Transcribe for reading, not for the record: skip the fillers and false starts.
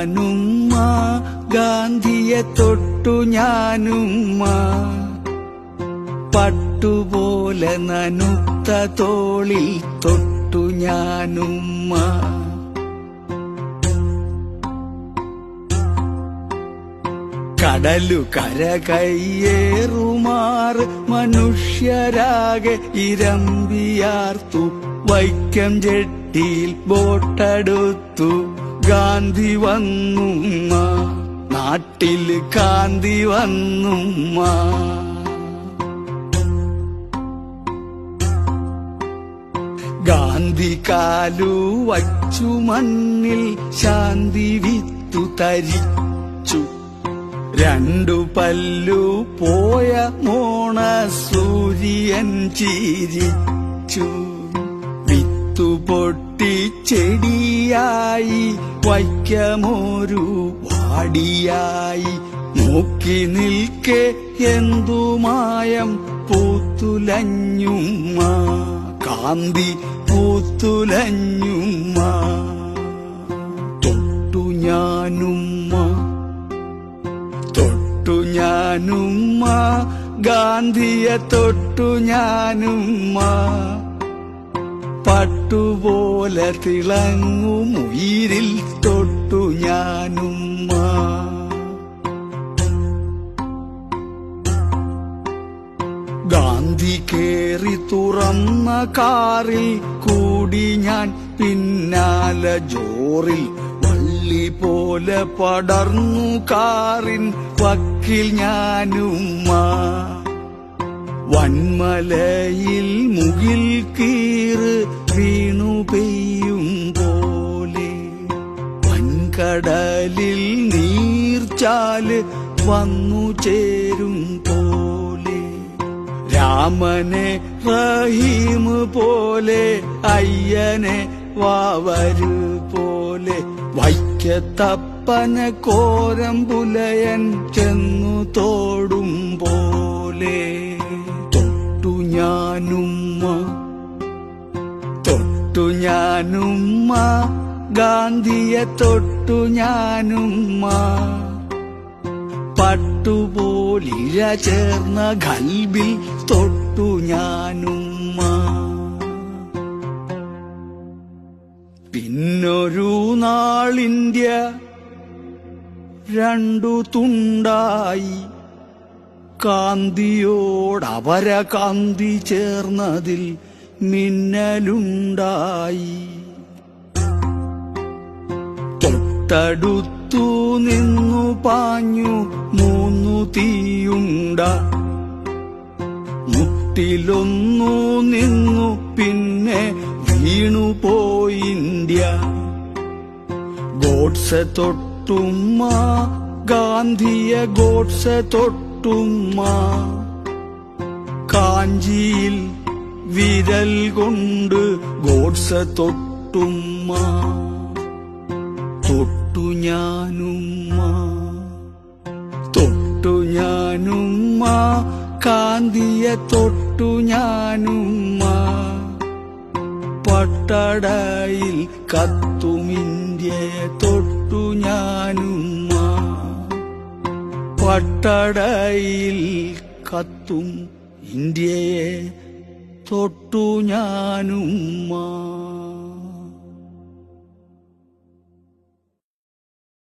ഞാനുമ്മ, ഗാന്ധിയെ തൊട്ടു ഞാനുമ്മ. പട്ടുപോലെ നനുത്ത തോളിൽ തൊട്ടു ഞാനുമ്മ. കടലു കര കയ്യേറുമാറ് മനുഷ്യരാകെ ഇരമ്പിയാർത്തു. വൈക്കം ജെട്ടിയിൽ ബോട്ടടുത്തു ഗാന്ധി വന്നുമ്മ. നാട്ടിൽ കാന്തി വന്നുമ്മ. ഗാന്ധി കാലു വച്ചു മണ്ണിൽ ശാന്തി വിത്തു തരിച്ചു. രണ്ടു പല്ലു പോയ മോണ സൂര്യൻ ചിരിച്ചു. വിത്തു പൊട്ടി ചെടിയായി വൈക്കമൊരു വാടിയായി. നോക്കി നിൽക്കെ എന്തു മായം പൂത്തുലഞ്ഞുമ്മ. കാന്തി പൂത്തുലഞ്ഞുമ്മ. തൊട്ടു ഞാനുമ്മ, തൊട്ടു ഞാനുമ്മ, ഗാന്ധിയെ തൊട്ടു ഞാനുമ്മ. പട്ടുപോലെ തിളങ്ങും ഉയിരിൽ തൊട്ടു ഞാനുമ്മ. ഗാന്ധി കേറി തുറന്ന കാറിൽ കൂടി ഞാൻ പിന്നാലെ ജോറിൽ. വള്ളി പോലെ പടർന്നു കാറിൻ വക്കിൽ ഞാനുമ്മ. വന്മലയിൽ മുകിൽ കീറ് വീണു പെയ്യും പോലെ. വൻകടലിൽ നീർച്ചാല് വന്നു ചേരും പോലെ. രാമനെ റഹീം പോലെ, അയ്യനെ വാവര് പോലെ. വൈക്കത്തപ്പനെ കോരമ്പുലയൻ ചെന്നു തോടും പോലെ. തൊട്ടു ഞാനുമ്മ, തൊട്ടു ഞാനുമ്മ, ഗാന്ധിയെ തൊട്ടു ഞാനുമ്മ. പട്ടുപോലിഴ ചേർന്ന ഖൽബിൽ തൊട്ടു ഞാനുമ്മ. പിന്നൊരു നാളിന്ത്യ രണ്ടു തുണ്ടായി. കാന്തിയോടവര കാന്തി ചേർന്നതിൽ മിന്നലുണ്ടായി. തൊട്ടടുത്തു നിന്നു പാഞ്ഞു മൂന്നു തീയുണ്ട. മുട്ടിലൊന്നു നിന്നു പിന്നെ വീണുപോയി ഇന്ത്യ. ഗോഡ്സെ തൊട്ടുമ്മ, ഗാന്ധിയെ ഗോഡ്സെ തൊട്ടുമ്മ. കാഞ്ചിയിൽ വിരൽ കൊണ്ട് ഗോഡ്സെ തൊട്ടുമ്മ. തൊട്ടു ഞാനുമ്മ, തൊട്ടു ഞാനുമ്മ, കാന്തിയെ തൊട്ടു ഞാനുമ്മ. പട്ടടയിൽ കത്തും ഇന്ത്യയെ തൊട്ടു ഞാനുമ്മ. പട്ടടയിൽ കത്തും ഇന്ത്യയെ തൊട്ടു ഞാനുമ്മ.